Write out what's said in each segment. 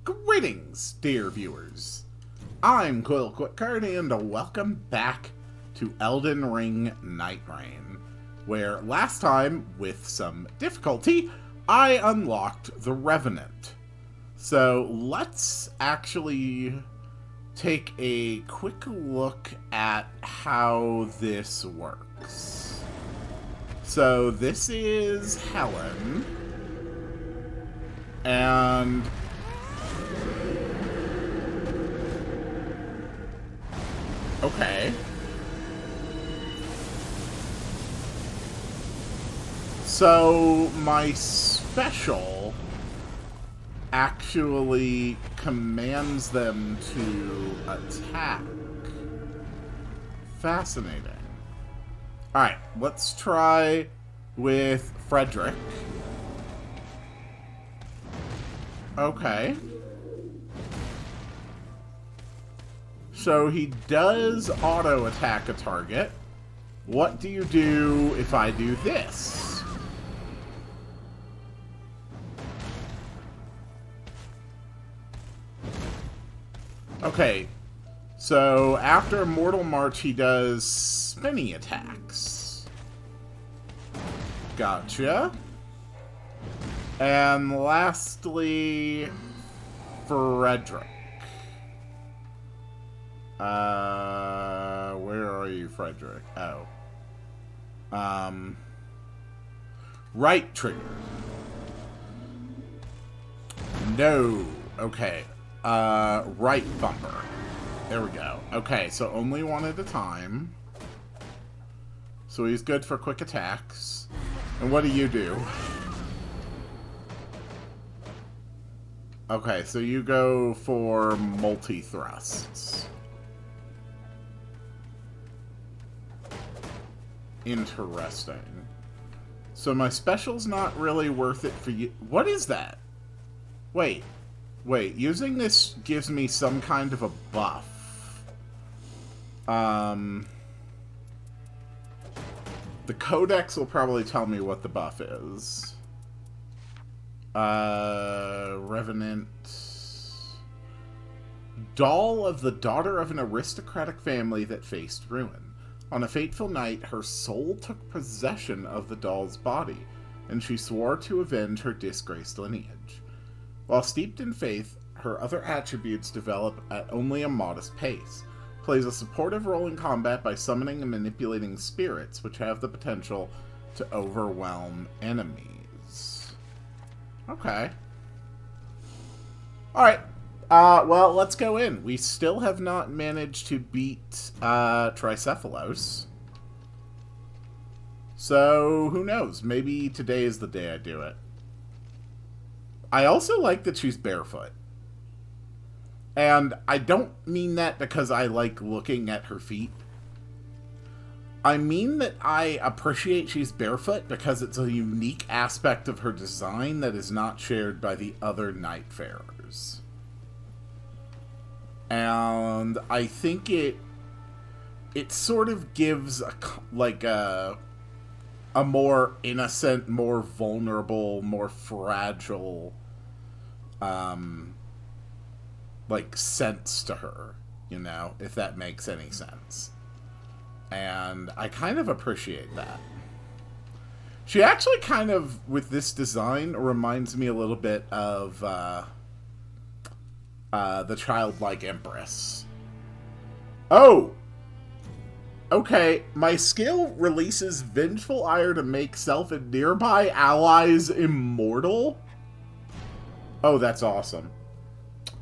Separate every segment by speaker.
Speaker 1: Greetings, dear viewers. I'm Quill Quickcard, and welcome back to Elden Ring Nightreign, where last time, with some difficulty, I unlocked the Revenant. So let's actually take a quick look at how this works. So this is Helen, and okay. So my special actually commands them to attack. Fascinating. Alright, let's try with Frederick. Okay. So he does auto-attack a target. What do you do if I do this? Okay, so after Mortal March, he does spinny attacks. Gotcha. And lastly, Frederick. Where are you, Frederick? Oh. Right trigger. No. Okay. Right bumper. There we go. Okay, so only one at a time. So he's good for quick attacks. And what do you do? Okay, so you go for multi-thrusts. Interesting. So my special's not really worth it for you. What is that? Wait, using this gives me some kind of a buff. The codex will probably tell me what the buff is. Revenant. Doll of the daughter of an aristocratic family that faced ruin. On a fateful night, her soul took possession of the doll's body, and she swore to avenge her disgraced lineage. While steeped in faith, her other attributes develop at only a modest pace. Plays a supportive role in combat by summoning and manipulating spirits, which have the potential to overwhelm enemies. Okay. Alright. Well, let's go in. We still have not managed to beat Tricephalos. So, who knows? Maybe today is the day I do it. I also like that she's barefoot. And I don't mean that because I like looking at her feet. I mean that I appreciate she's barefoot because it's a unique aspect of her design that is not shared by the other Nightfarers. And I think it sort of gives a more innocent, more vulnerable, more fragile sense to her, you know, if that makes any sense. And I kind of appreciate that. She actually kind of, with this design, reminds me a little bit of the childlike Empress. Oh! Okay, my skill releases vengeful ire to make self and nearby allies immortal? Oh, that's awesome.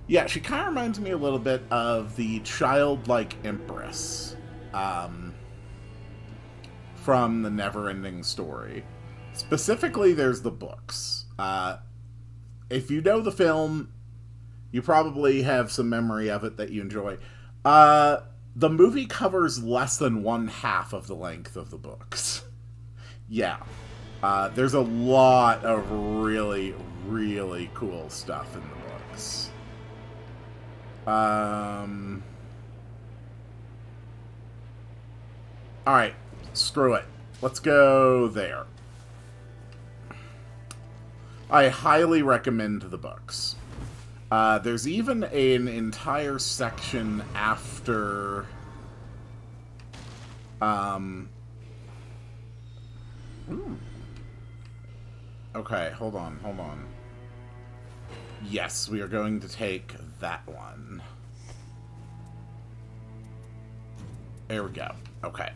Speaker 1: Yeah, she kind of reminds me a little bit of the childlike Empress from the Neverending Story. Specifically, there's the books. If you know the film, you probably have some memory of it that you enjoy. The movie covers less than 1/2 of the length of the books. Yeah. There's a lot of really, really cool stuff in the books. Alright, screw it. Let's go there. I highly recommend the books. There's even an entire section after... Ooh. Okay, hold on. Yes, we are going to take that one. There we go. Okay.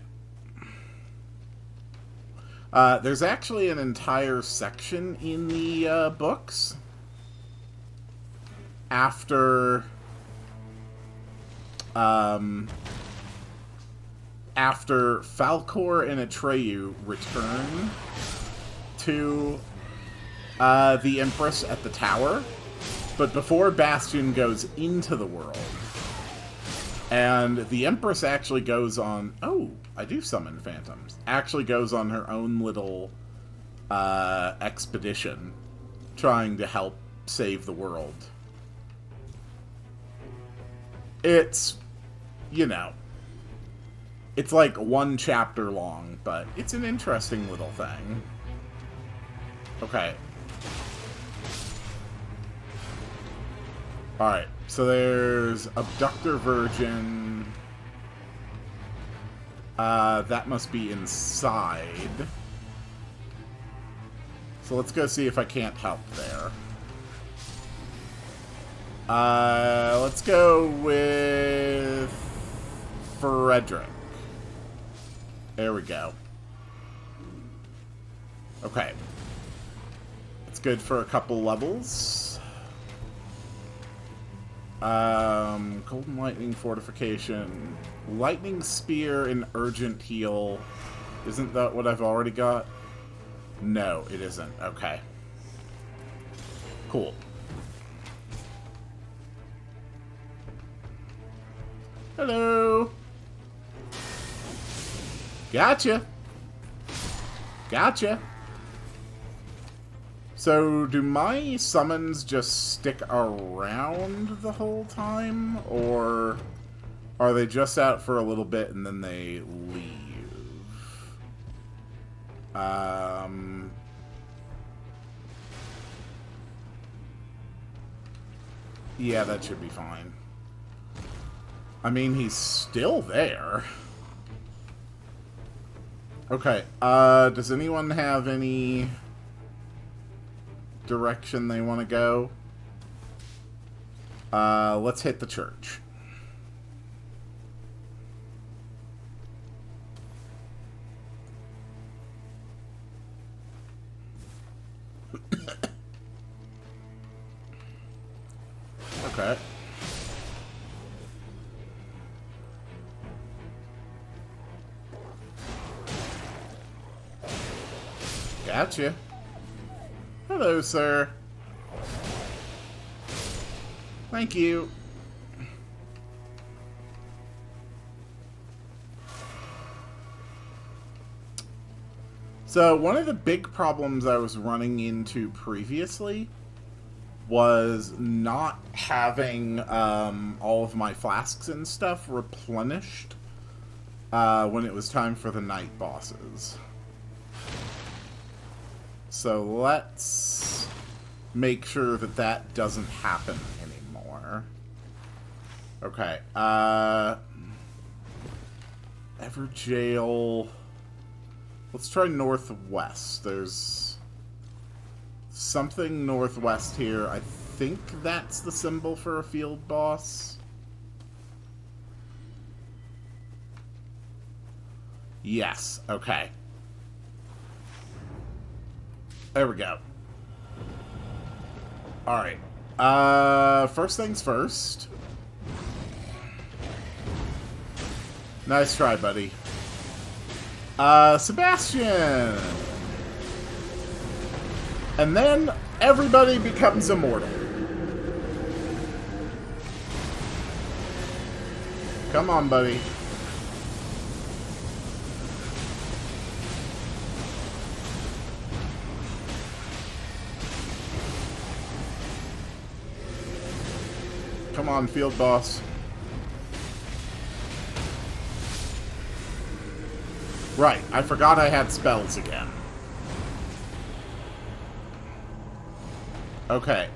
Speaker 1: There's actually an entire section in the books after Falcor and Atreyu return to the Empress at the tower, but before Bastion goes into the world. And the Empress actually goes on... Oh, I do summon phantoms. Actually goes on her own little expedition trying to help save the world. It's, you know, it's like one chapter long, but it's an interesting little thing. Okay. Alright, so there's Abductor Virgin. That must be inside. So let's go see if I can't help there. Let's go with Frederick. There we go. Okay. It's good for a couple levels. Golden Lightning Fortification. Lightning Spear and Urgent Heal. Isn't that what I've already got? No, it isn't. Okay. Cool. Hello. Gotcha. Gotcha. So, do my summons just stick around the whole time? Or are they just out for a little bit and then they leave? Yeah, that should be fine. I mean, he's still there. Okay, does anyone have any direction they want to go? Let's hit the church. Okay. Gotcha. Hello, sir. Thank you. So, one of the big problems I was running into previously was not having all of my flasks and stuff replenished when it was time for the night bosses. So let's make sure that that doesn't happen anymore. Okay, Everjail. Let's try northwest. There's something northwest here. I think that's the symbol for a field boss. Yes, okay. There we go. Alright. First things first. Nice try, buddy. Sebastian! And then everybody becomes immortal. Come on, buddy. Come on, field boss. Right, I forgot I had spells again. Okay,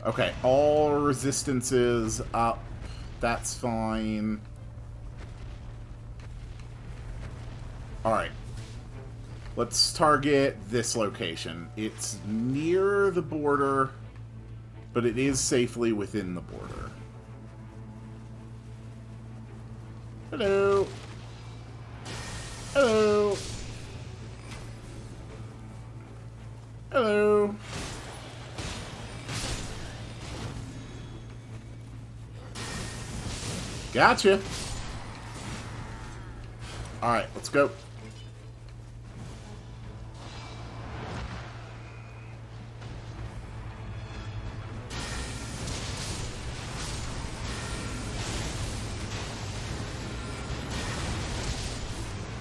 Speaker 1: okay, all resistances up. That's fine. Alright. Let's target this location. It's near the border, but it is safely within the border. Hello. Hello. Hello. Gotcha. Alright, let's go.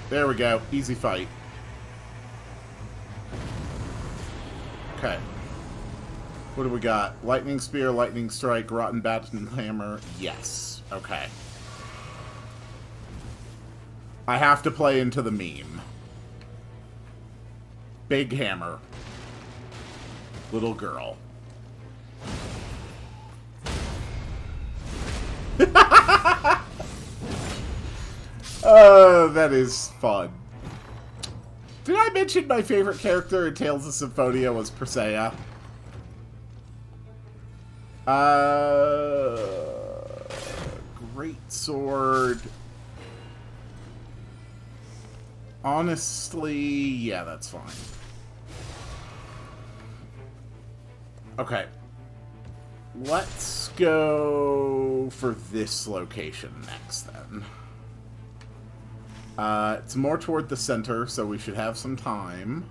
Speaker 1: There we go. Easy fight. Okay. What do we got? Lightning Spear, Lightning Strike, Rotten Baton Hammer. Yes. Okay. I have to play into the meme. Big hammer. Little girl. Oh, that is fun. Did I mention my favorite character in Tales of Symphonia was Persea? Great sword. Honestly, yeah, that's fine. Okay. Let's go for this location next, then. It's more toward the center, so we should have some time.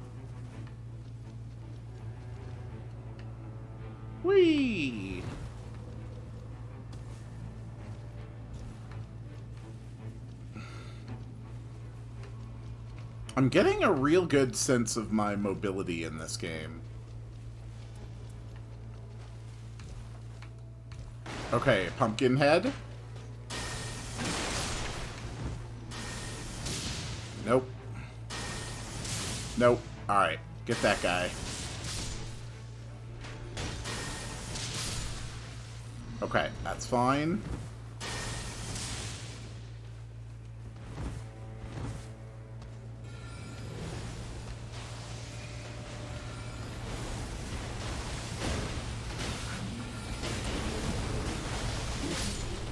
Speaker 1: Whee! I'm getting a real good sense of my mobility in this game. Okay, Pumpkinhead. Nope. Nope. Alright, get that guy. Okay, that's fine.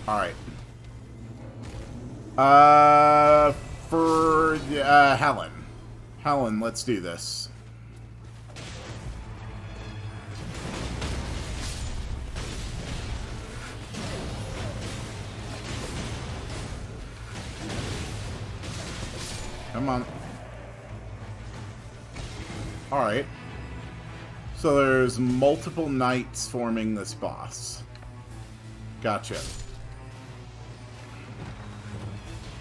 Speaker 1: Alright. For Helen. Helen, let's do this. Come on. Alright. So there's multiple knights forming this boss. Gotcha.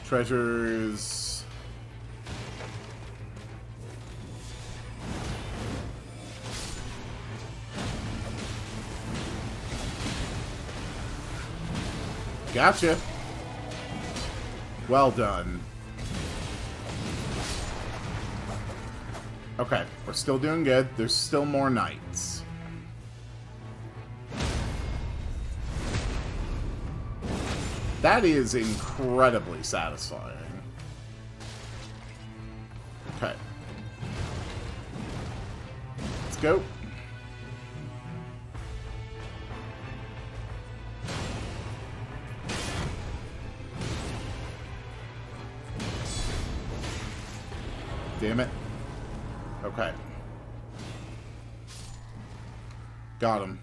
Speaker 1: Treasures. Gotcha. Well done. Okay, we're still doing good. There's still more knights. That is incredibly satisfying. Okay. Let's go. Damn it. Okay. Got him.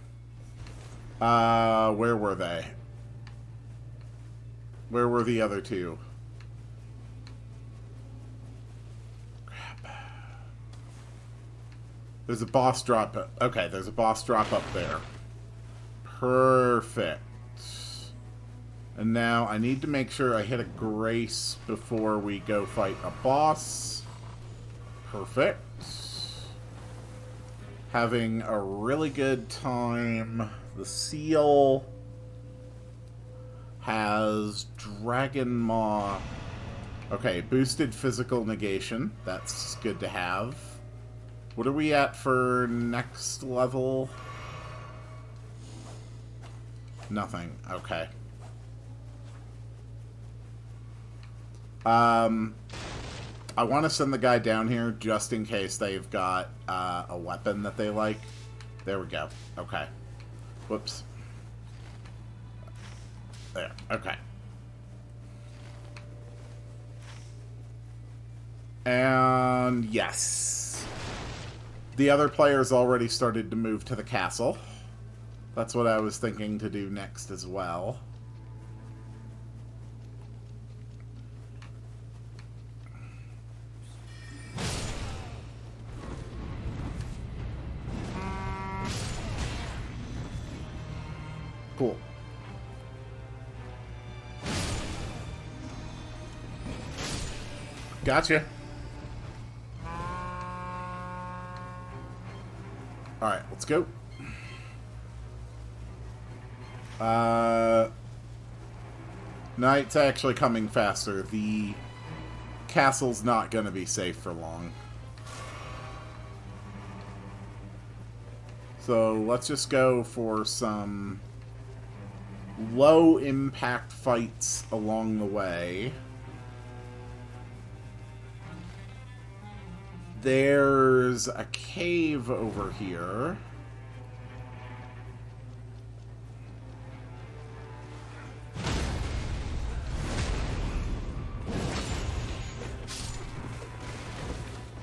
Speaker 1: Where were they? Where were the other two? Crap. There's a boss drop. Okay, there's a boss drop up there. Perfect. And now I need to make sure I hit a grace before we go fight a boss. Perfect. Having a really good time. The seal has Dragon Maw. Okay, boosted physical negation. That's good to have. What are we at for next level? Nothing. Okay. I want to send the guy down here just in case they've got a weapon that they like. There we go. Okay. Whoops. There. Okay. And yes. The other players already started to move to the castle. That's what I was thinking to do next as well. Cool. Gotcha. Alright, let's go. Night's actually coming faster. The castle's not going to be safe for long. So let's just go for some low-impact fights along the way. There's a cave over here.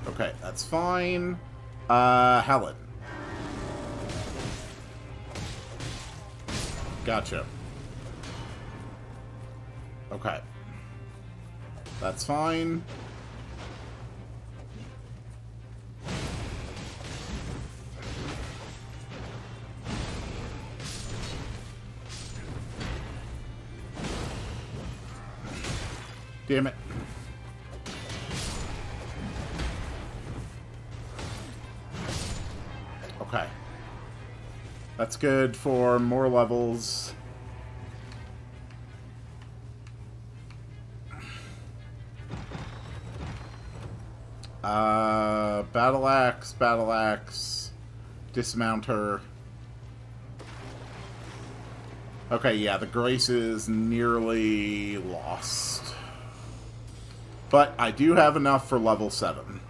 Speaker 1: Okay, that's fine. Helen. Gotcha. Okay. That's fine. Damn it. Okay. That's good for more levels. Battle axe, dismount her. Okay, yeah, the grace is nearly lost. But I do have enough for level 7.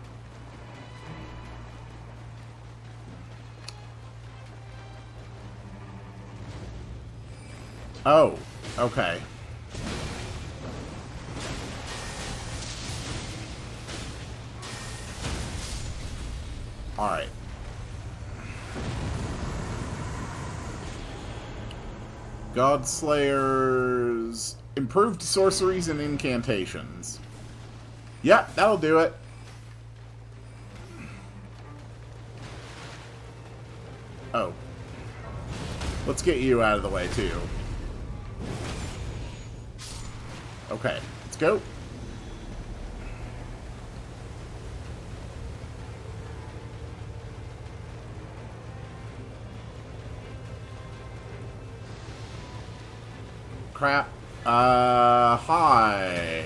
Speaker 1: Oh, okay. Alright. Godslayers. Improved sorceries and incantations. Yep, that'll do it. Oh. Let's get you out of the way, too. Okay, let's go. Crap. Hi.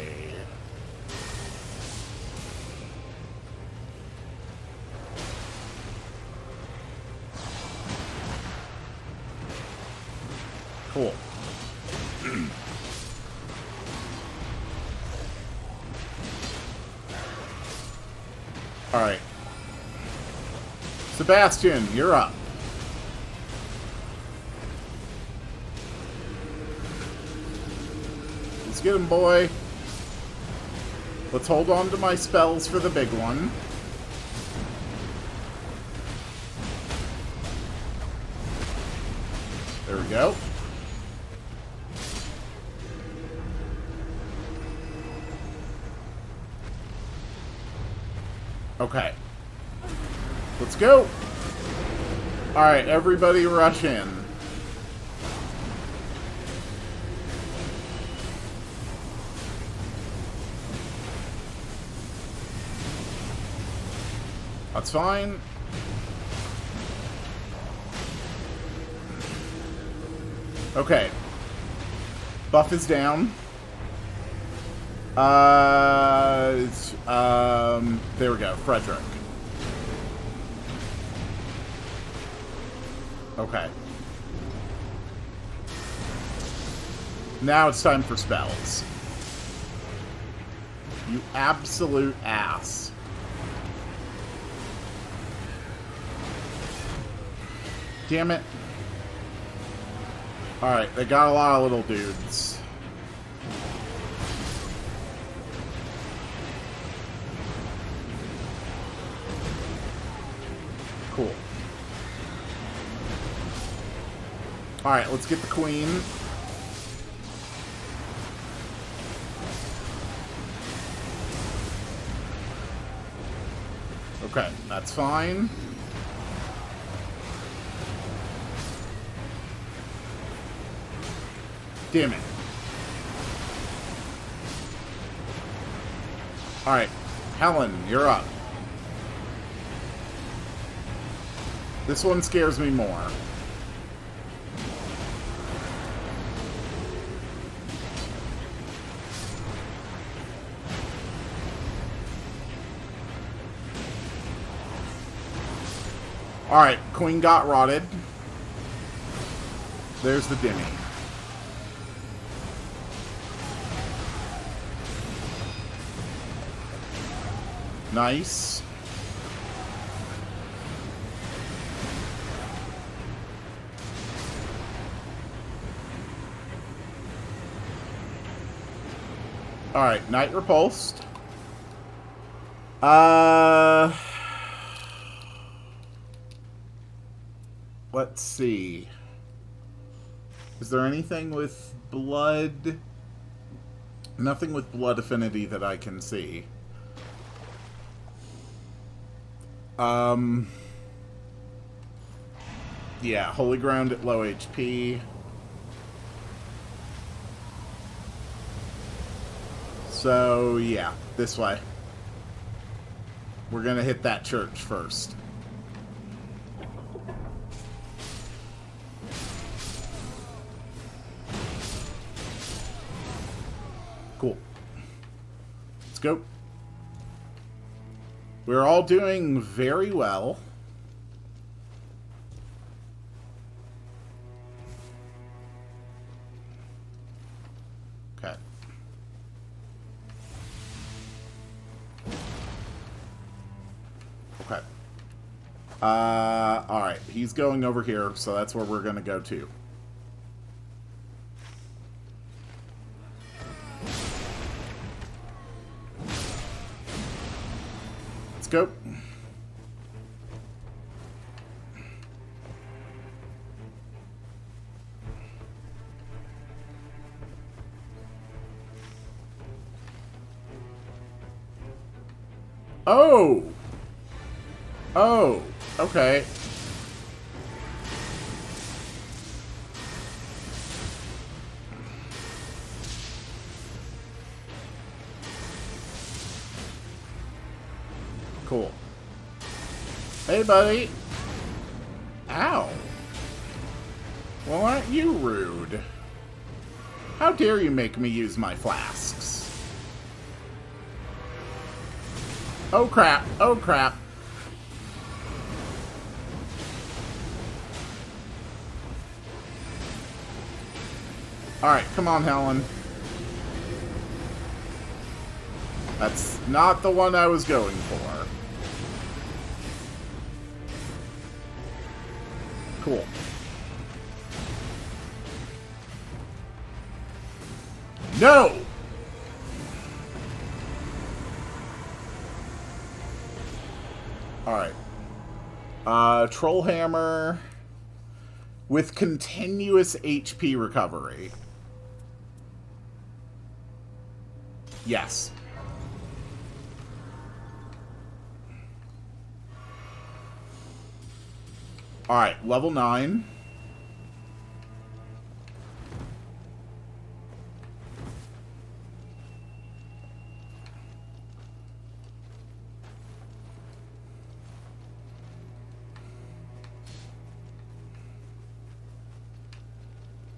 Speaker 1: Cool. Alright. Sebastian, you're up. Let's get him, boy. Let's hold on to my spells for the big one. There we go. Okay. Let's go. Alright, everybody rush in. That's fine. Okay. Buff is down. There we go. Frederick. Okay. Now it's time for spells. You absolute ass. Damn it. Alright, they got a lot of little dudes. Cool. Alright, let's get the queen. Okay, that's fine. Damn it. Alright, Helen, you're up. This one scares me more. Alright, Queen got rotted. There's the Demi. Nice. Alright, Knight repulsed. Let's see. Is there anything with blood? Nothing with blood affinity that I can see. Yeah, Holy Ground at low HP. So, yeah, this way. We're gonna hit that church first. Cool. Let's go. We're all doing very well. Okay. Okay. Alright. He's going over here, so that's where we're gonna go to. Let's go. Oh! Oh, okay. Cool. Hey, buddy. Ow. Well, aren't you rude? How dare you make me use my flasks? Oh, crap. Oh, crap. Alright, come on, Helen. That's not the one I was going for. Cool. No! Alright. Troll Hammer with continuous HP recovery. Yes. Alright, level 9.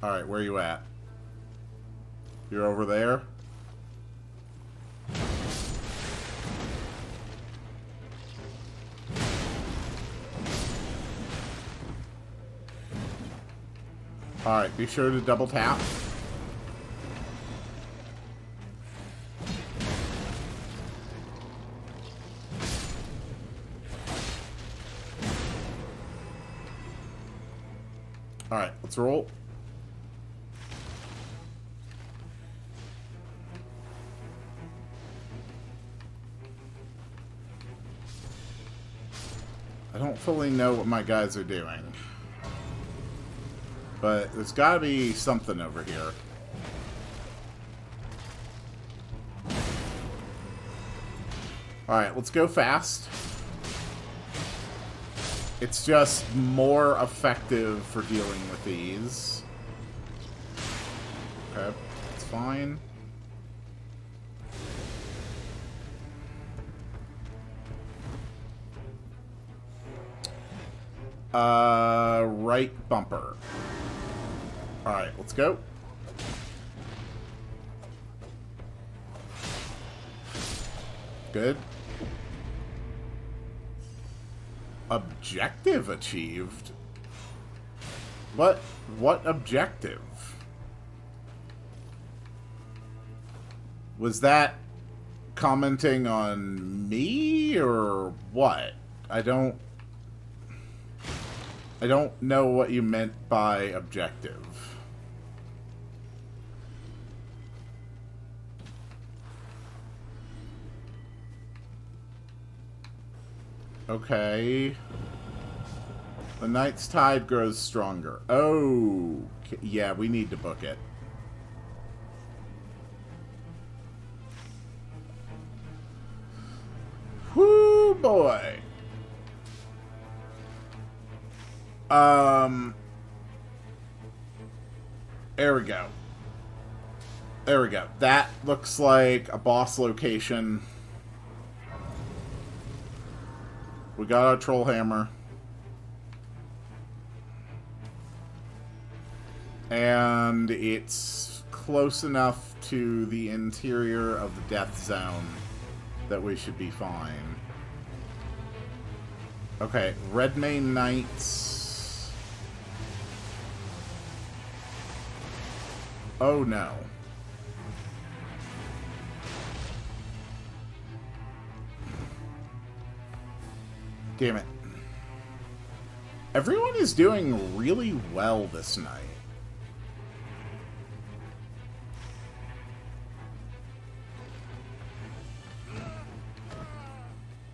Speaker 1: Alright, where are you at? You're over there? Alright, be sure to double tap. Alright, let's roll. I don't fully know what my guys are doing. But there's gotta be something over here. Alright, let's go fast. It's just more effective for dealing with these. Okay, it's fine. Right bumper. Alright, let's go. Good. Objective achieved? What objective? Was that commenting on me or what? I don't know what you meant by objective. Okay. The Night's Tide grows stronger. Oh, yeah, we need to book it. Whoo, boy. There we go. There we go. That looks like a boss location. We got our troll hammer. And it's close enough to the interior of the death zone that we should be fine. Okay, Redmane Knights. Oh no. Damn it. Everyone is doing really well this night.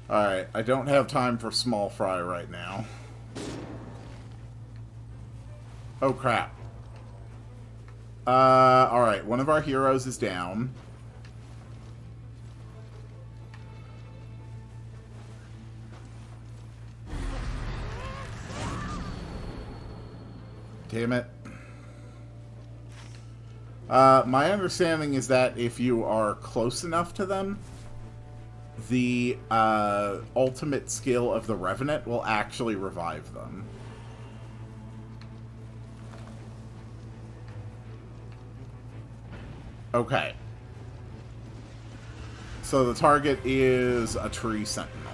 Speaker 1: Alright, I don't have time for small fry right now. Oh crap. Alright, one of our heroes is down. Damn it. My understanding is that if you are close enough to them, the ultimate skill of the Revenant will actually revive them. Okay. So the target is a tree sentinel.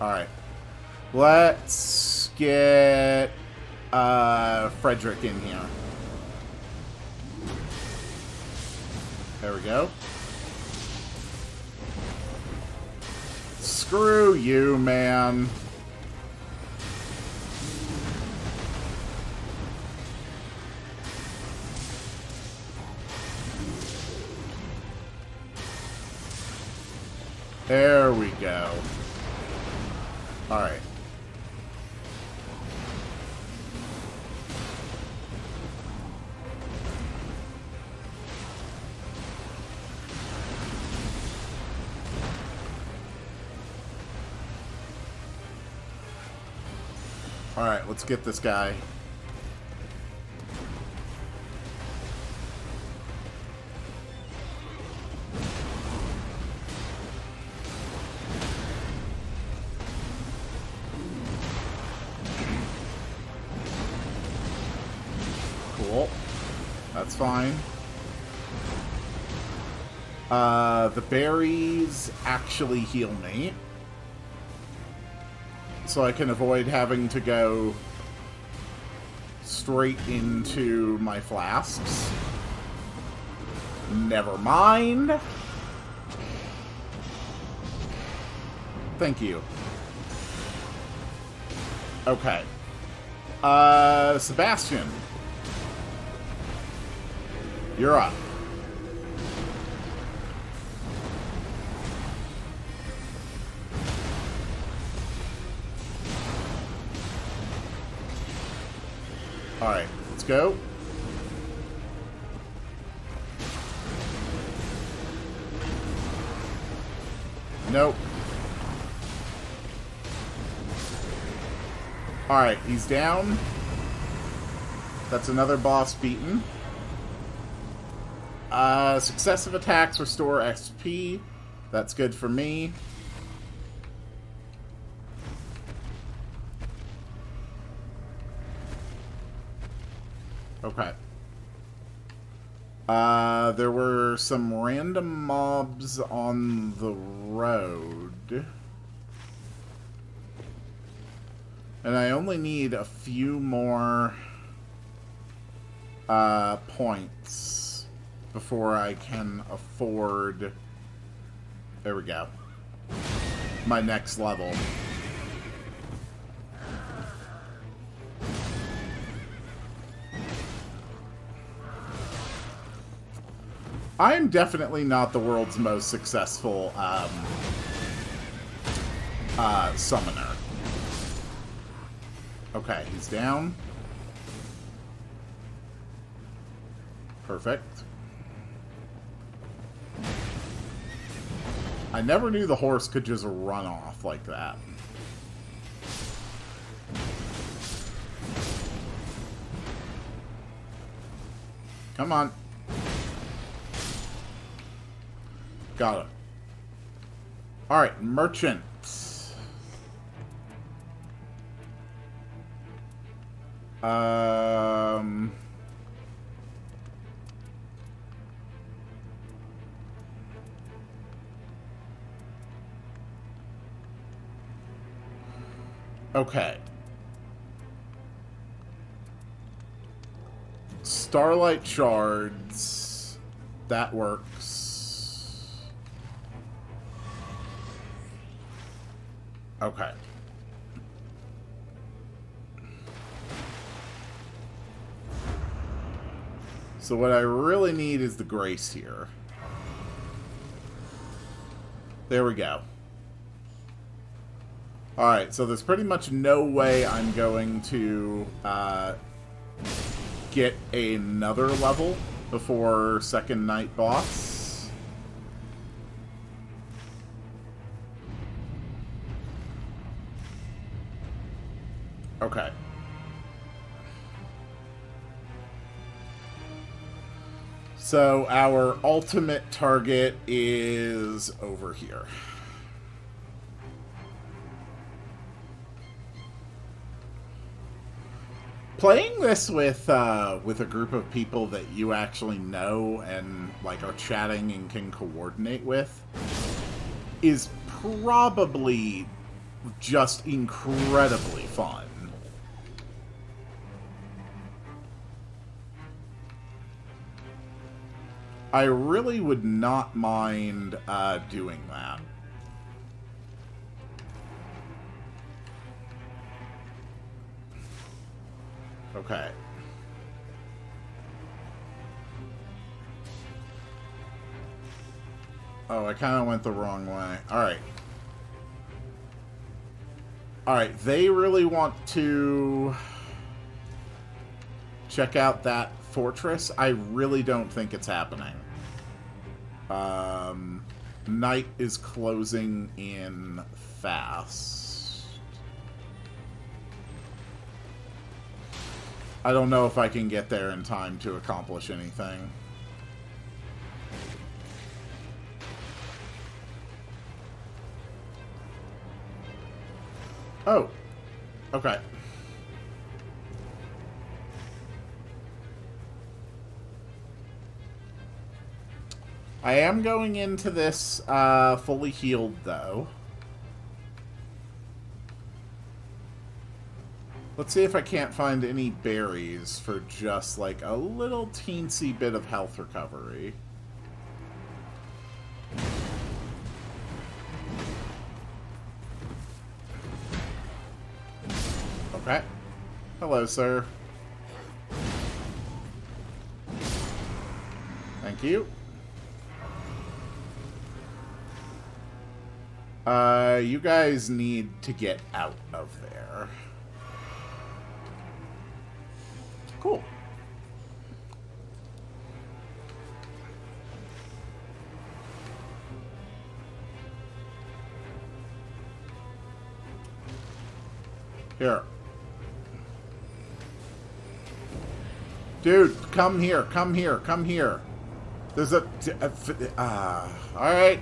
Speaker 1: Alright. Let's get Frederick in here. There we go. Screw you, man. There we go. Alright. Alright, let's get this guy. Cool. That's fine. The berries actually heal me. So I can avoid having to go straight into my flasks. Never mind. Thank you. Okay. Sebastian. You're up. Alright, let's go. Nope. Alright, he's down. That's another boss beaten. Successive attacks restore XP. That's good for me. Okay. There were some random mobs on the road. And I only need a few more points before I can afford... There we go. My next level. I am definitely not the world's most successful summoner. Okay, he's down. Perfect. I never knew the horse could just run off like that. Come on. Got it. Alright, merchant. Okay. Starlight shards. That works. Okay. So what I really need is the grace here. There we go. Alright, so there's pretty much no way I'm going to get another level before second night boss. Okay. So our ultimate target is over here. Playing this with a group of people that you actually know and like are chatting and can coordinate with is probably just incredibly fun. I really would not mind doing that. Okay. Oh, I kind of went the wrong way. Alright. Alright, they really want to check out that fortress. I really don't think it's happening. Night is closing in fast. I don't know if I can get there in time to accomplish anything. Oh. Okay. I am going into this fully healed, though. Let's see if I can't find any berries for just like a little teensy bit of health recovery. Okay. Hello, sir. Thank you. You guys need to get out of there. Cool. Here. Dude, come here, come here, come here. There's alright,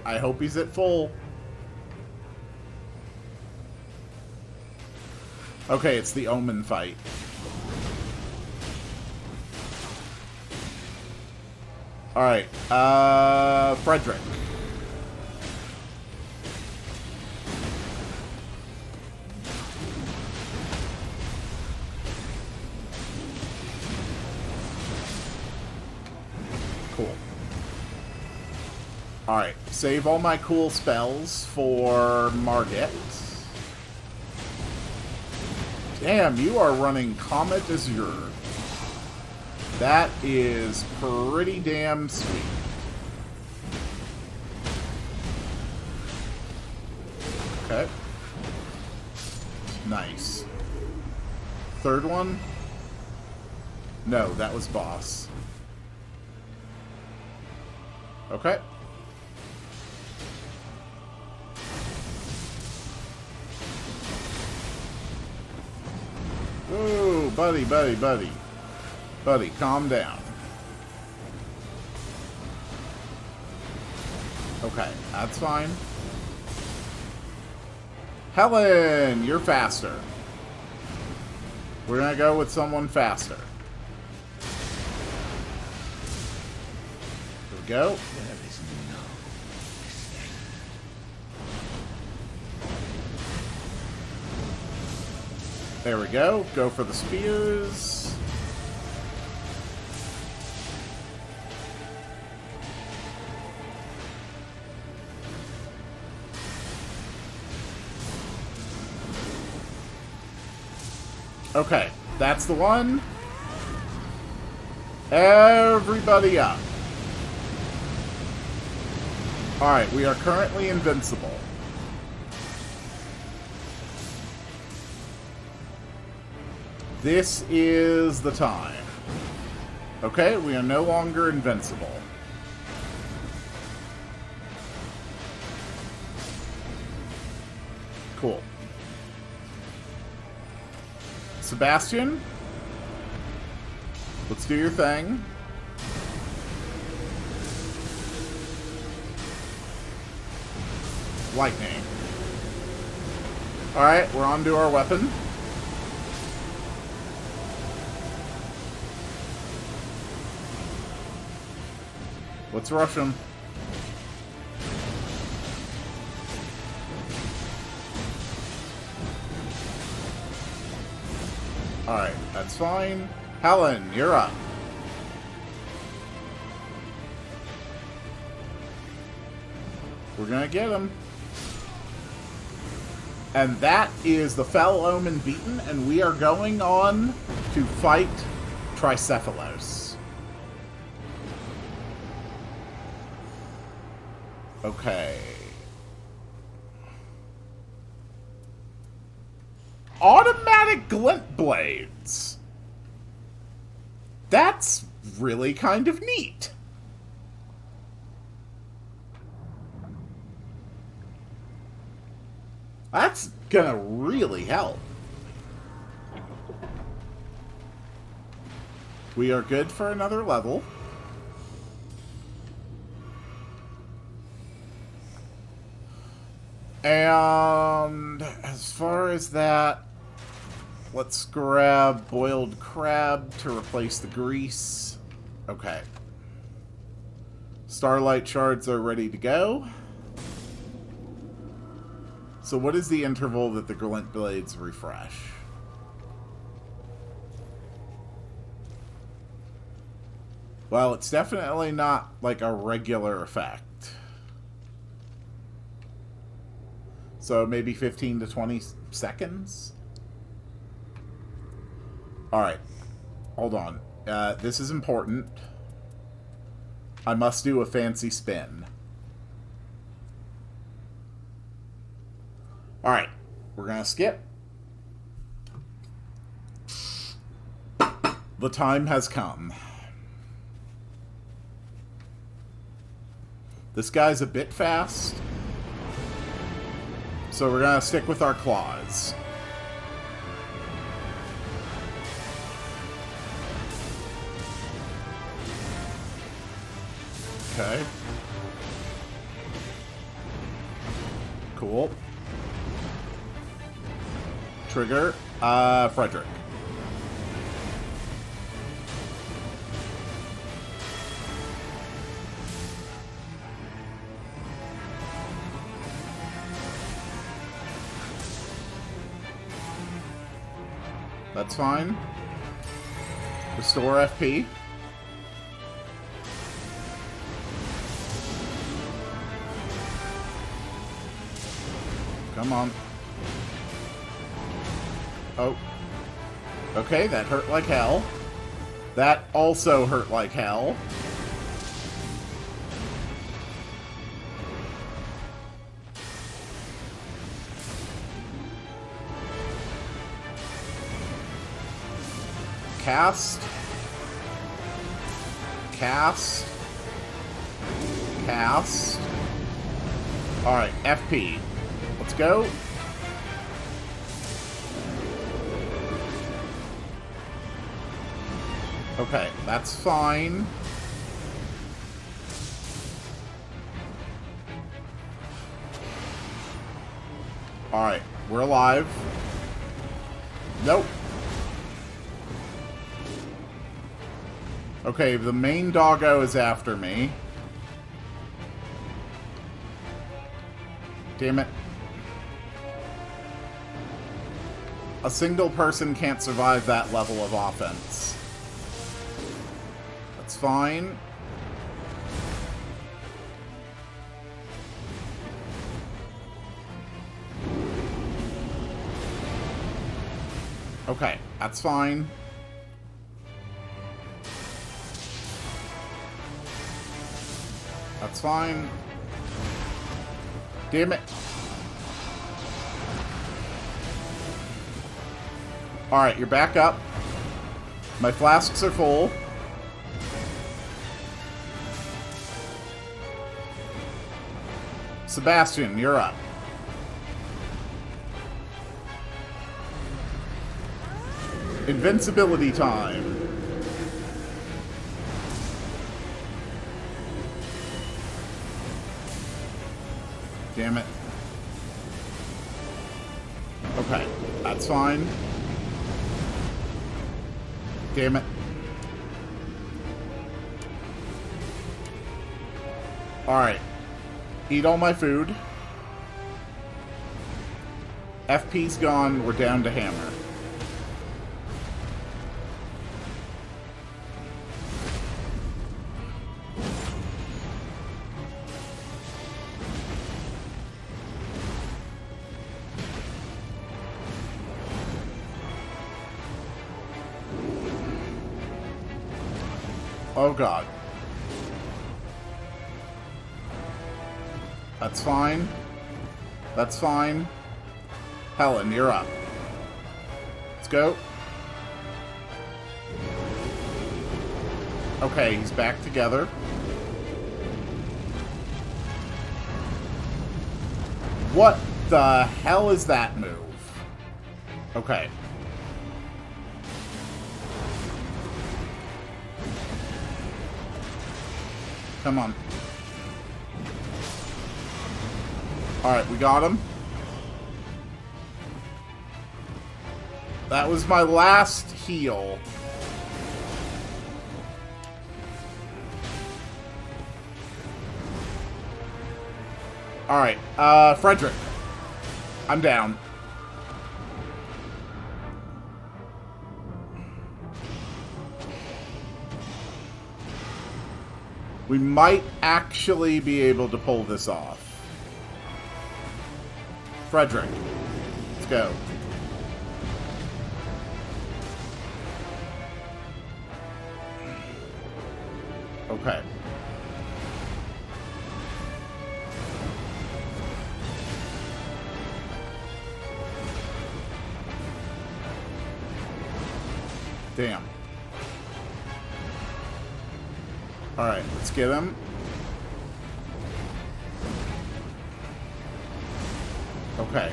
Speaker 1: I hope he's at full. Okay, it's the Omen fight. Alright, Frederick. Cool. Alright, save all my cool spells for Margit. Damn, you are running Comet Azure. That is pretty damn sweet. Okay. Nice. Third one? No, that was boss. Okay. Ooh, buddy, buddy, buddy. Buddy, calm down. Okay, that's fine. Helen, you're faster. We're gonna go with someone faster. Here we go. There we go. Go for the spears. Okay, that's the one. Everybody up. Alright, we are currently invincible. This is the time. Okay, we are no longer invincible. Cool. Sebastian, let's do your thing. Lightning. Alright, we're on to our weapon. Let's rush him. Alright, that's fine. Helen, you're up. We're gonna get him. And that is the Fell Omen beaten, and we are going on to fight Tricephalos. Okay. Automatic glint blades. That's really kind of neat. That's gonna really help. We are good for another level. And as far as that, let's grab boiled crab to replace the grease. Okay. Starlight shards are ready to go. So what is the interval that the glint blades refresh? Well, it's definitely not like a regular effect. So maybe 15 to 20 seconds? Alright. Hold on. This is important. I must do a fancy spin. Alright. We're gonna skip. The time has come. This guy's a bit fast. So we're gonna stick with our claws. Okay. Cool. Trigger. Frederick. That's fine. Restore FP. Come on. Oh. Okay, that hurt like hell. That also hurt like hell. Cast. Cast. Cast. Alright, FP. Let's go. Okay, that's fine. Alright, we're alive. Nope. Okay, the main doggo is after me. Damn it. A single person can't survive that level of offense. That's fine. Okay, that's fine. That's fine. Damn it. Alright, you're back up. My flasks are full. Sebastian, you're up. Invincibility time. Damn it. Okay, that's fine. Damn it. Alright. Eat all my food. FP's gone. We're down to hammer. Oh god. That's fine. That's fine. Helen, you're up. Let's go. Okay, he's back together. What the hell is that move? Okay. Come on. Alright, we got him. That was my last heal. Alright, Frederick. I'm down. We might actually be able to pull this off. Frederick, let's go. Okay. Damn. Alright, let's get him. Okay.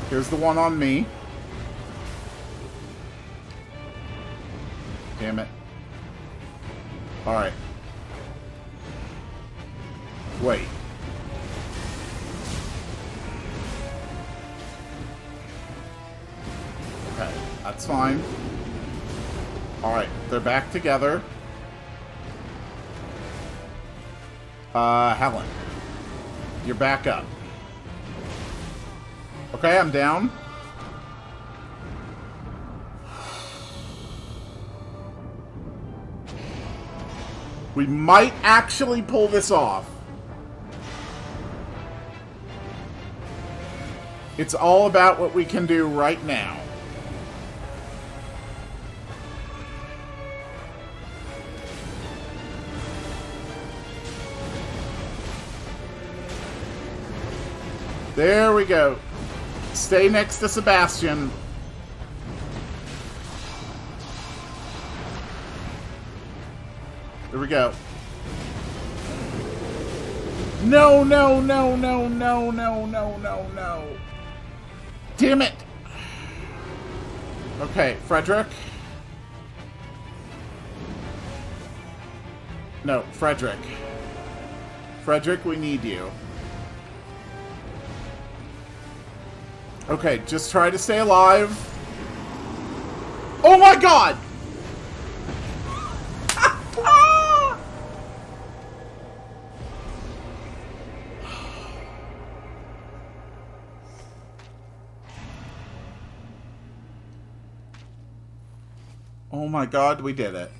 Speaker 1: Here's the one on me. Damn it. Alright. Wait. Okay, that's fine. Alright, they're back together. Helen. You're back up. Okay, I'm down. We might actually pull this off. It's all about what we can do right now. There we go. Stay next to Sebastian. There we go. No, no, no, no, no, no, no, no, no. Damn it. Okay, Frederick. No, Frederick. Frederick, we need you. Okay, just try to stay alive. Oh my god! Oh my god, we did it.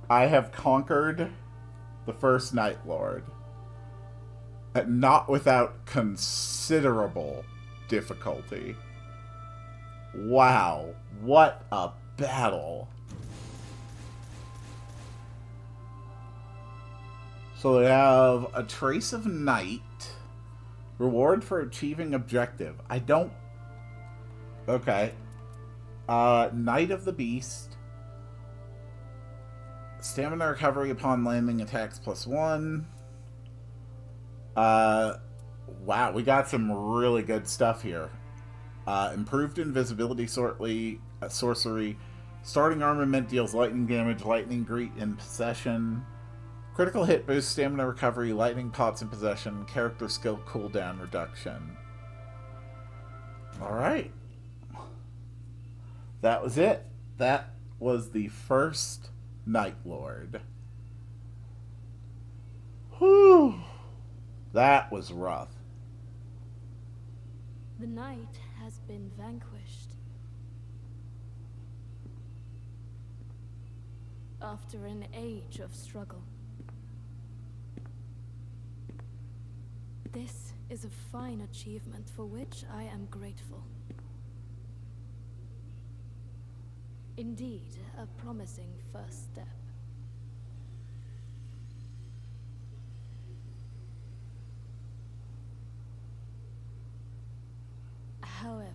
Speaker 1: I have conquered the first Nightlord. Not without considerable difficulty. Wow, what a battle. So we have a Trace of Night. Reward for achieving objective. I don't... Okay. Knight of the Beast. Stamina recovery upon landing attacks +1. Wow, we got some really good stuff here. Improved invisibility sorcery. Starting armament deals lightning damage, lightning greet in possession. Critical hit boost, stamina recovery, lightning pots in possession, character skill cooldown reduction. Alright. That was it. That was the first Nightlord. Whew. That was rough.
Speaker 2: The night has been vanquished. After an age of struggle. This is a fine achievement for which I am grateful. Indeed, a promising first step. However,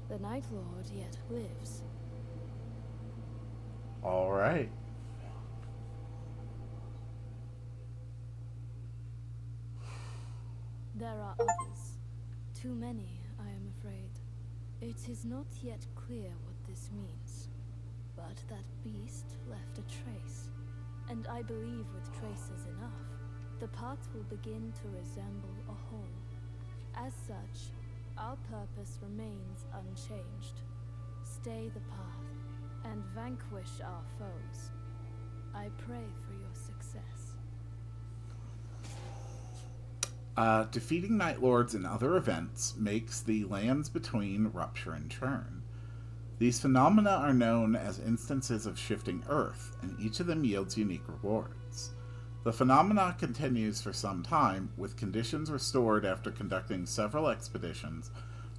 Speaker 2: the Nightlord yet lives.
Speaker 1: All right.
Speaker 2: There are others. Too many, I am afraid. It is not yet clear what this means, but that beast left a trace. And I believe with traces enough, the path will begin to resemble a whole. As such, our purpose remains unchanged. Stay the path, and vanquish our foes. I pray for your success.
Speaker 1: Defeating Nightlords in other events makes the lands between rupture and churn. These phenomena are known as instances of shifting Earth, and each of them yields unique rewards. The phenomena continues for some time, with conditions restored after conducting several expeditions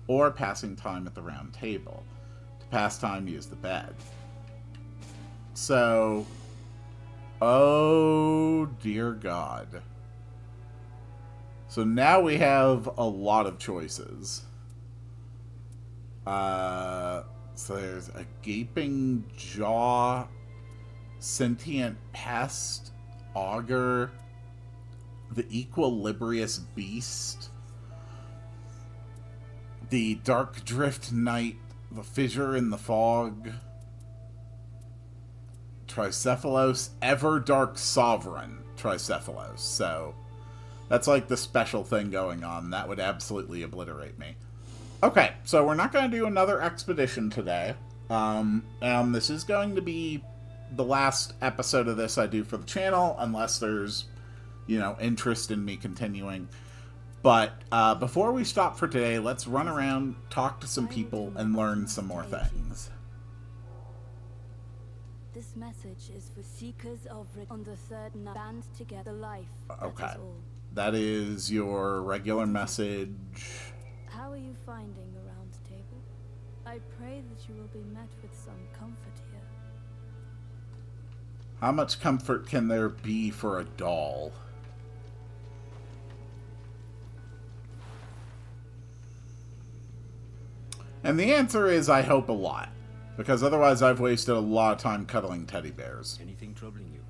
Speaker 1: or passing time at the round table. To pass time, use the bed. So, oh dear God. So now we have a lot of choices. So there's a gaping jaw, sentient pest, augur, the equilibrious beast, the dark drift knight, the fissure in the fog, Tricephalos, ever dark sovereign Tricephalos. So that's like the special thing going on. That would absolutely obliterate me. Okay, so we're not going to do another expedition today. And this is going to be the last episode of this I do for the channel, unless there's, interest in me continuing. But before we stop for today, let's run around, talk to some people, and learn some more things.
Speaker 2: This message is for seekers of on the third night. Band together life.
Speaker 1: Okay. That is your regular message.
Speaker 2: How are you finding the round table? I pray that you will be met with some comfort here.
Speaker 1: How much comfort can there be for a doll? And the answer is, I hope a lot. Because otherwise I've wasted a lot of time cuddling teddy bears.
Speaker 3: Anything troubling you?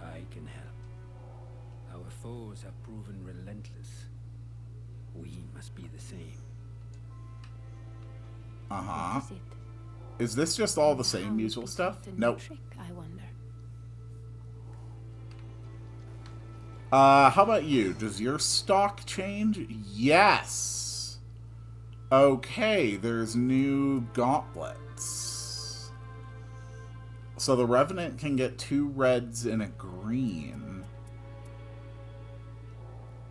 Speaker 3: I can help. Our foes have proven relentless. We must be the same.
Speaker 1: Uh-huh. Is this just all the same usual stuff? Nope.
Speaker 2: I wonder.
Speaker 1: How about you? Does your stock change? Yes! Okay, there's new gauntlets. So the Revenant can get 2 reds and a green.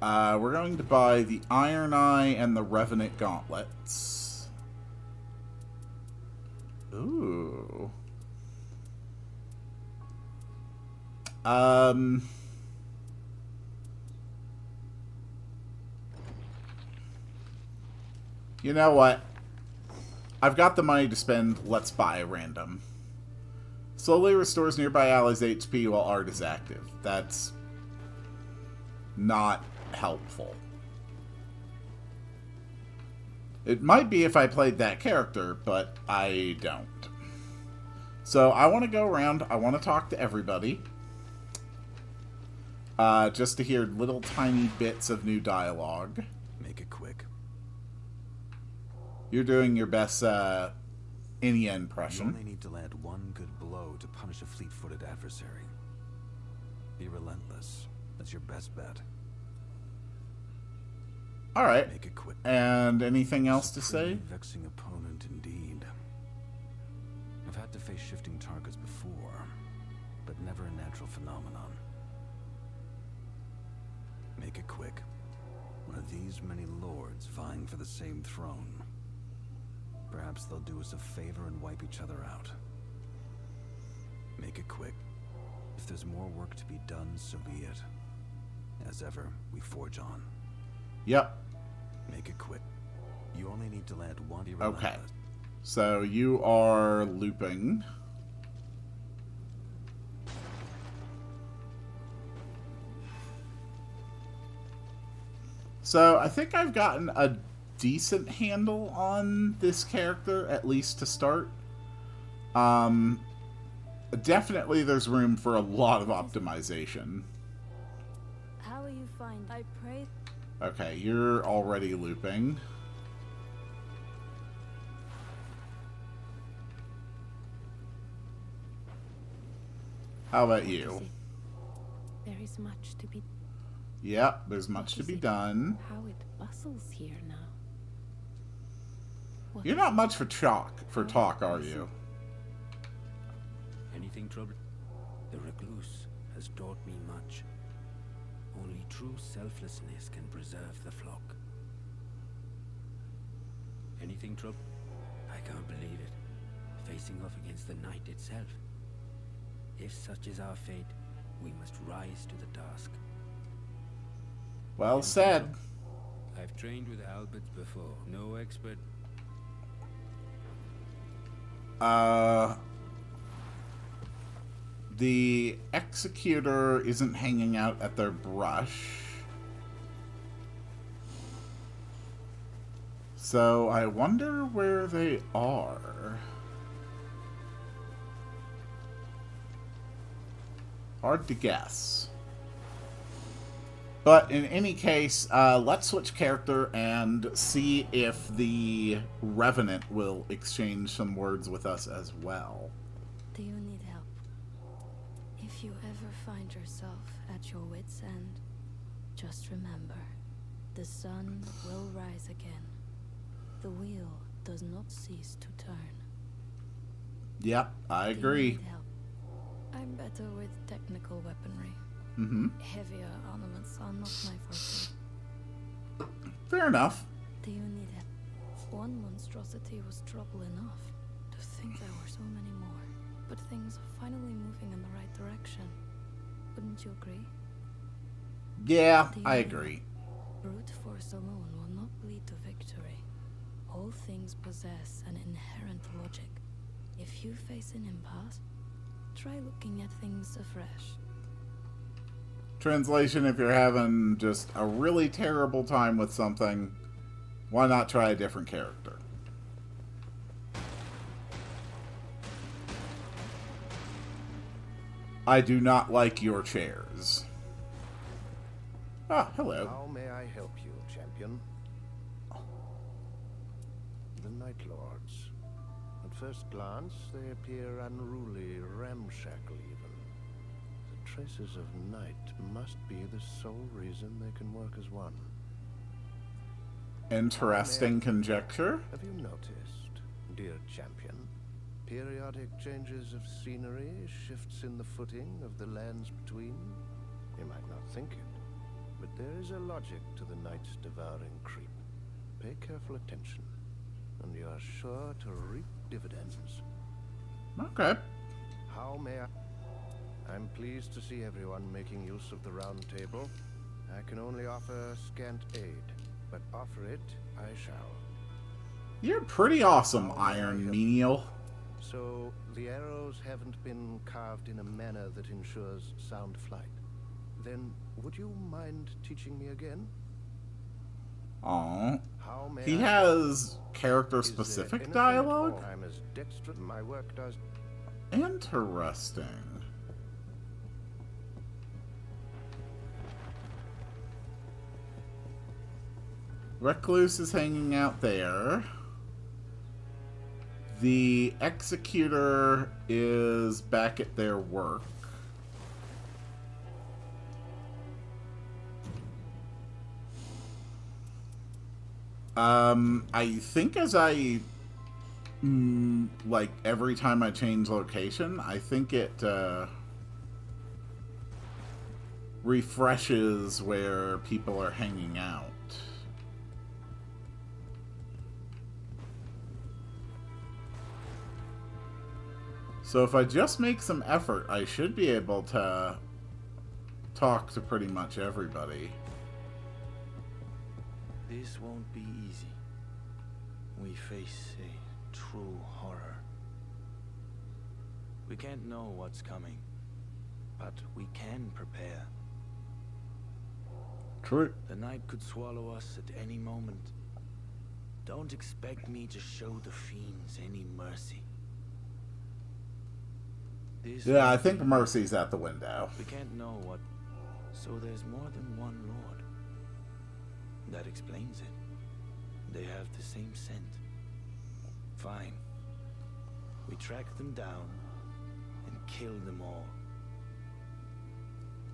Speaker 1: We're going to buy the Iron Eye and the Revenant gauntlets. Ooh. You know what? I've got the money to spend. Let's buy a random. Slowly restores nearby allies' HP while art is active. That's not helpful. It might be if I played that character, but I don't. So I want to go around. I want to talk to everybody. Just to hear little tiny bits of new dialogue.
Speaker 4: Make it quick.
Speaker 1: You're doing your best Inya impression.
Speaker 4: You only need to land one good blow to punish a fleet-footed adversary. Be relentless. That's your best bet.
Speaker 1: Alright.
Speaker 4: Make it quick.
Speaker 1: And anything else to say?
Speaker 4: Vexing opponent indeed. I've had to face shifting targets before, but never a natural phenomenon. Make it quick. One of these many lords vying for the same throne. Perhaps they'll do us a favor and wipe each other out. Make it quick. If there's more work to be done, so be it. As ever, we forge on.
Speaker 1: Yep.
Speaker 4: Make it quick. You only need to land one.
Speaker 1: Okay. So you are looping. So I think I've gotten a decent handle on this character, at least to start. Definitely there's room for a lot of optimization.
Speaker 2: How are you finding? I pray.
Speaker 1: Okay, you're already looping. How about you?
Speaker 5: There is much to be.
Speaker 1: Yep, there's much to be done.
Speaker 5: How it bustles here now. What
Speaker 1: You're not much for talk, are you?
Speaker 3: Anything troubling? The recluse has taught me much. Only true selflessness can preserve the flock. Anything trouble? I can't believe it. Facing off against the night itself. If such is our fate, we must rise to the task.
Speaker 1: Well said.
Speaker 3: I've trained with Alberts before. No expert.
Speaker 1: The executor isn't hanging out at their brush. So I wonder where they are. Hard to guess. But in any case, let's switch character and see if the Revenant will exchange some words with us as well.
Speaker 2: Do you need help? If you ever find yourself at your wit's end, just remember, the sun will rise again. The wheel does not cease to turn.
Speaker 1: Yep, I
Speaker 2: Do you
Speaker 1: agree.
Speaker 2: need help? I'm better with technical weaponry.
Speaker 1: Mm-hmm.
Speaker 2: Heavier armaments are not my forte.
Speaker 1: Fair enough.
Speaker 2: Do you need help? One monstrosity was trouble enough. To think there were so many more. But things are finally moving in the right direction. Wouldn't you agree?
Speaker 1: Yeah,
Speaker 2: Do you
Speaker 1: I
Speaker 2: need
Speaker 1: agree.
Speaker 2: Brute force alone will not lead to victory. All things possess an inherent logic. If you face an impasse, try looking at things afresh.
Speaker 1: Translation, if you're having just a really terrible time with something, why not try a different character? I do not like your chairs. Ah, hello.
Speaker 6: How may I help you, champion? The Nightlords. At first glance, they appear unruly, ramshackle even. The traces of night must be the sole reason they can work as one.
Speaker 1: Interesting conjecture.
Speaker 6: Have you noticed, dear champion, periodic changes of scenery, shifts in the footing of the lands between? You might not think it, but there is a logic to the night's devouring creep. Pay careful attention, and you are sure to reap dividends.
Speaker 1: Okay.
Speaker 6: How may I? I'm pleased to see everyone making use of the round table. I can only offer scant aid, but offer it I shall.
Speaker 1: You're pretty awesome, Iron Menial.
Speaker 6: So, the arrows haven't been carved in a manner that ensures sound flight. Then, would you mind teaching me again?
Speaker 1: Aw.
Speaker 6: How may
Speaker 1: He
Speaker 6: I-
Speaker 1: has
Speaker 6: Is there
Speaker 1: character-specific
Speaker 6: anything at
Speaker 1: dialogue?
Speaker 6: all? I'm as dexterous. My work does.
Speaker 1: Interesting. Recluse is hanging out there. The Executor is back at their work. I think as I like every time I change location, I think it refreshes where people are hanging out. So if I just make some effort, I should be able to talk to pretty much everybody.
Speaker 7: This won't be easy. We face a true horror. We can't know what's coming, but we can prepare.
Speaker 1: True.
Speaker 7: The night could swallow us at any moment. Don't expect me to show the fiends any mercy. This
Speaker 1: Yeah, I
Speaker 7: won't
Speaker 1: think
Speaker 7: be-
Speaker 1: Mercy's at the window.
Speaker 7: We can't know what... So there's more than one lord. That explains it. They have the same scent. Fine. We track them down and kill them all.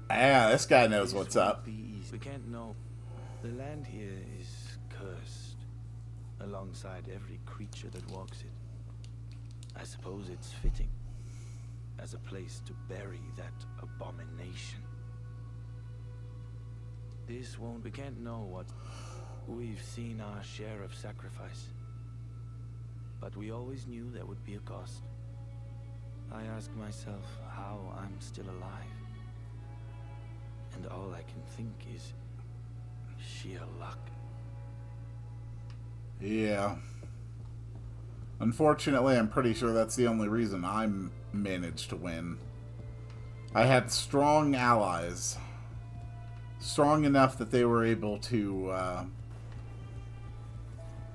Speaker 1: Ah, this guy knows
Speaker 7: This
Speaker 1: what's
Speaker 7: won't
Speaker 1: up.
Speaker 7: be easy. We can't know. The land here is cursed, alongside every creature that walks it. I suppose it's fitting. A has a place to bury that abomination. This won't... We can't know what... We've seen our share of sacrifice. But we always knew there would be a cost. I ask myself how I'm still alive. And all I can think is sheer luck.
Speaker 1: Yeah. Unfortunately, I'm pretty sure that's the only reason I managed to win. I had strong allies. Strong enough that they were able to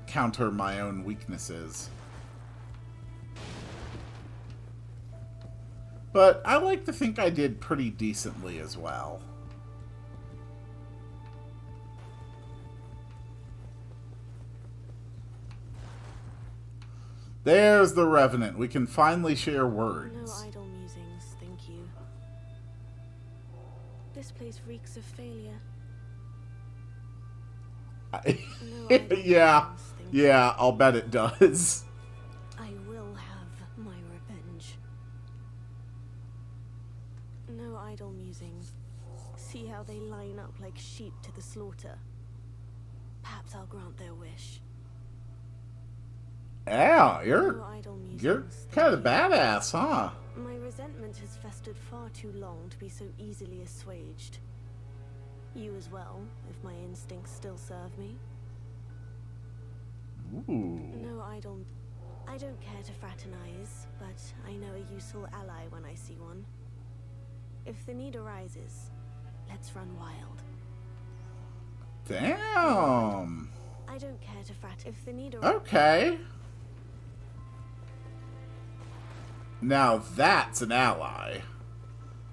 Speaker 1: counter my own weaknesses. But I like to think I did pretty decently as well. There's the Revenant. We can finally share words.
Speaker 8: No idle musings, thank you. This place reeks of failure. No idle
Speaker 1: Yeah.
Speaker 8: musings, thank you.
Speaker 1: Yeah, I'll bet it does.
Speaker 8: I will have my revenge. No idle musings. See how they line up like sheep to the slaughter. Perhaps I'll grant their wish.
Speaker 1: Yeah, you're
Speaker 8: No idle musings, thank
Speaker 1: kind of
Speaker 8: you.
Speaker 1: badass, huh?
Speaker 8: My resentment has festered far too long to be so easily assuaged. You as well, if my instincts still serve me.
Speaker 1: Ooh.
Speaker 8: No idle... I don't care to fraternize, but I know a useful ally when I see one. If the need arises, let's run wild.
Speaker 1: Damn.
Speaker 8: I don't care to fraternize. If the need arises...
Speaker 1: Okay. Now that's an ally.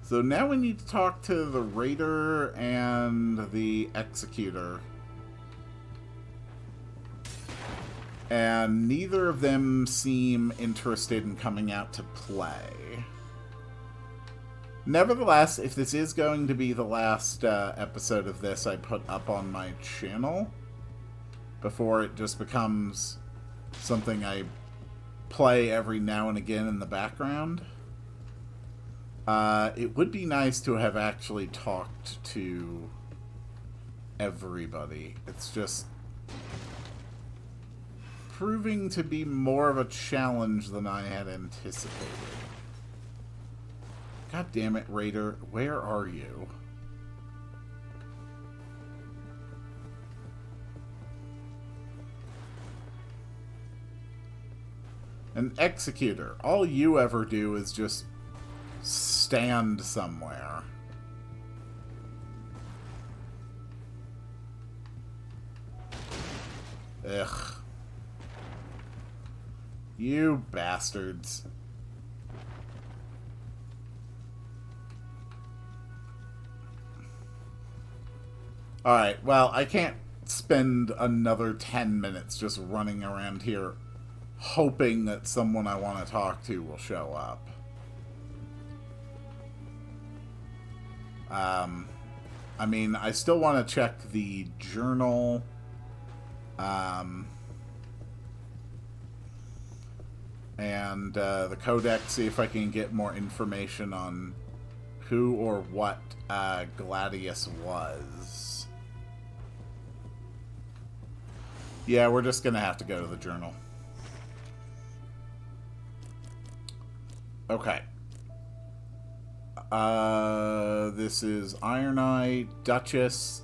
Speaker 1: So now we need to talk to the Raider and the Executor. And neither of them seem interested in coming out to play. Nevertheless, if this is going to be the last episode of this I put up on my channel, before it just becomes something I play every now and again in the background, it would be nice to have actually talked to everybody. It's just proving to be more of a challenge than I had anticipated. God damn it, Raider. Where are you? An Executor. All you ever do is just stand somewhere. Ugh. You bastards. Alright, well, I can't spend another 10 minutes just running around here hoping that someone I want to talk to will show up. I mean, I still want to check the journal. And the codex, see if I can get more information on who or what Gladius was. Yeah, we're just gonna have to go to the journal. Okay. This is Ironite, Duchess.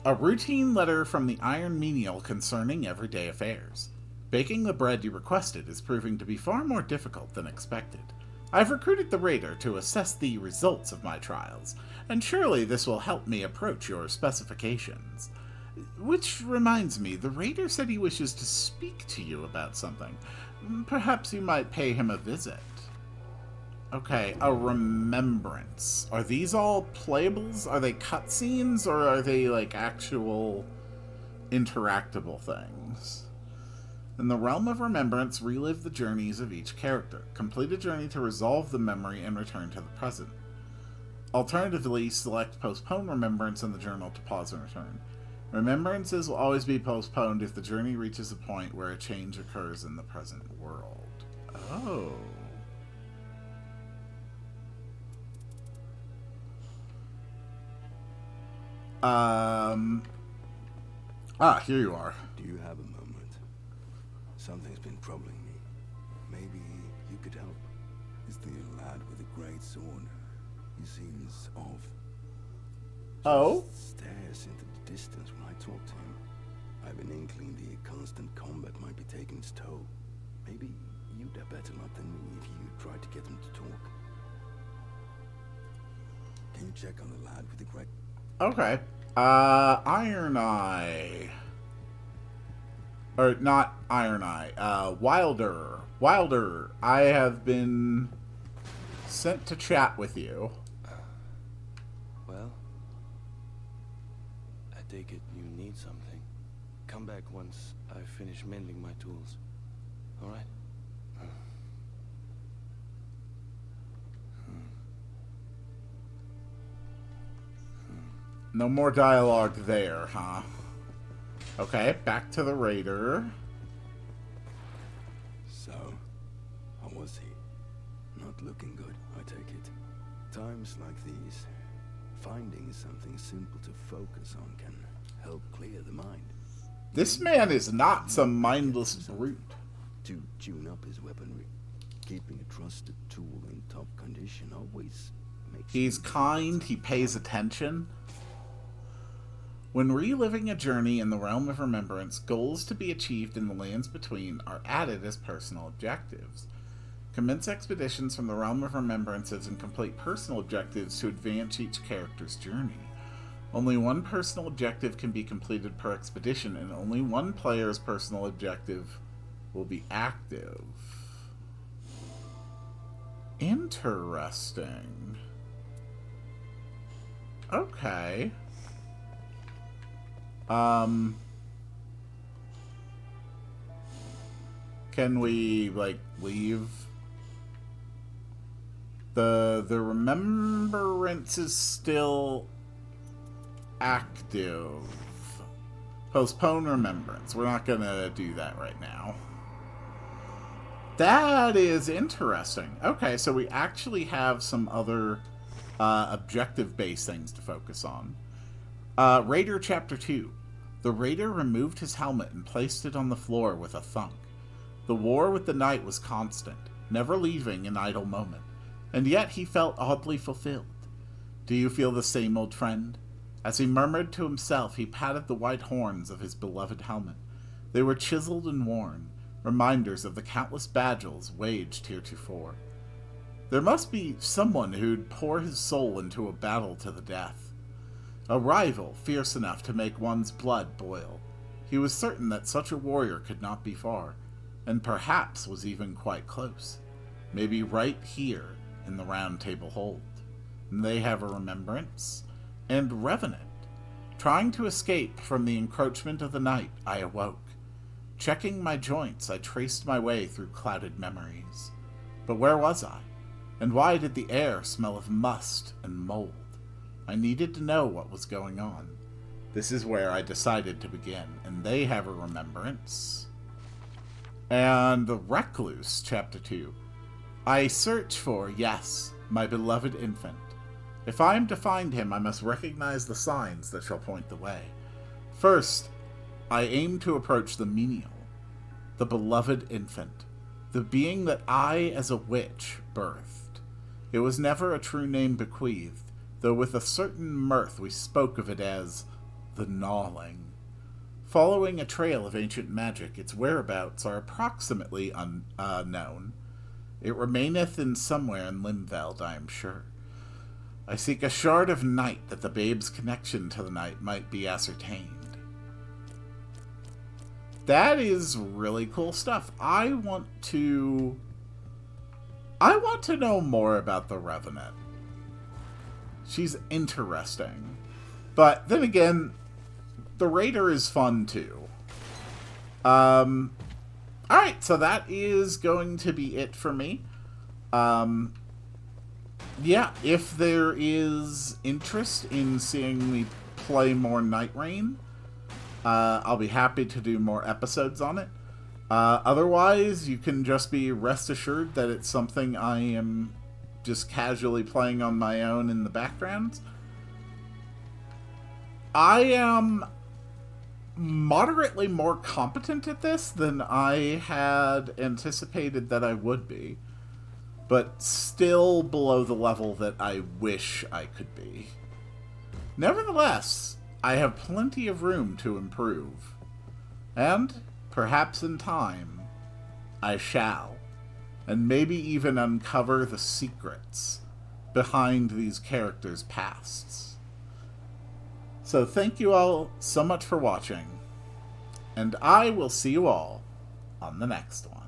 Speaker 1: A routine letter from the Iron Menial concerning everyday affairs. Baking the bread you requested is proving to be far more difficult than expected. I've recruited the Raider to assess the results of my trials, and surely this will help me approach your specifications. Which reminds me, the Raider said he wishes to speak to you about something. Perhaps you might pay him a visit. Okay, a remembrance. Are these all playables? Are they cutscenes, or are they, like, actual interactable things? In the realm of remembrance, relive the journeys of each character. Complete a journey to resolve the memory and return to the present. Alternatively, select Postpone Remembrance in the journal to pause and return. Remembrances will always be postponed if the journey reaches a point where a change occurs in the present world. Oh. Here you are.
Speaker 4: Do you have a moment? Something's been troubling me. Maybe you could help. Is the lad with the great sword? He seems off.
Speaker 1: Oh?
Speaker 4: Just stares into the distance when I talk to him. I've an inkling the constant combat might be taking its toll. Maybe you'd have better luck than me if you tried to get him to talk. Can you check on the lad with the great...
Speaker 1: Okay. Iron Eye. Or, not Iron Eye. Wilder. Wilder, I have been sent to chat with you.
Speaker 7: Well, I take it you need something. Come back once I finish mending my tools. All right?
Speaker 1: No more dialogue there, huh? Okay, back to the raider.
Speaker 4: So, how was he? Not looking good, I take it. Times like these, finding something simple to focus on can help clear the mind.
Speaker 1: This man is not some mindless brute.
Speaker 4: To tune up his weaponry, keeping a trusted tool in top condition always makes...
Speaker 1: He's kind, he pays attention. When reliving a journey in the realm of remembrance, goals to be achieved in the lands between are added as personal objectives. Commence expeditions from the realm of remembrances and complete personal objectives to advance each character's journey. Only one personal objective can be completed per expedition, and only one player's personal objective will be active. Interesting. Okay. Can we, like, leave? The remembrance is still active. Postpone remembrance. We're not gonna do that right now. That is interesting. Okay, so we actually have some other objective-based things to focus on. Raider Chapter 2. The raider removed his helmet and placed it on the floor with a thunk. The war with the night was constant, never leaving an idle moment, and yet he felt oddly fulfilled. Do you feel the same, old friend? As he murmured to himself, he patted the white horns of his beloved helmet. They were chiseled and worn, reminders of the countless battles waged heretofore. There must be someone who'd pour his soul into a battle to the death. A rival fierce enough to make one's blood boil. He was certain that such a warrior could not be far, and perhaps was even quite close. Maybe right here in the Round Table Hold. And they have a remembrance and revenant. Trying to escape from the encroachment of the night, I awoke. Checking my joints, I traced my way through clouded memories. But where was I? And why did the air smell of must and mold? I needed to know what was going on. This is where I decided to begin, and they have a remembrance. And the Recluse, Chapter 2. I search for, yes, my beloved infant. If I am to find him, I must recognize the signs that shall point the way. First, I aim to approach the menial, the beloved infant, the being that I, as a witch, birthed. It was never a true name bequeathed, though with a certain mirth we spoke of it as the Gnawing. Following a trail of ancient magic, its whereabouts are approximately unknown. It remaineth in somewhere in Limveld, I am sure. I seek a shard of night that the babe's connection to the night might be ascertained. That is really cool stuff. I want to know more about the Revenant. She's interesting. But then again, the Raider is fun too. Alright, so that is going to be it for me. Yeah, if there is interest in seeing me play more Nightreign, I'll be happy to do more episodes on it. Otherwise, you can just be rest assured that it's something I am just casually playing on my own in the background. I am moderately more competent at this than I had anticipated that I would be, but still below the level that I wish I could be. Nevertheless, I have plenty of room to improve, and perhaps in time I shall, and maybe even uncover the secrets behind these characters' pasts. So thank you all so much for watching, and I will see you all on the next one.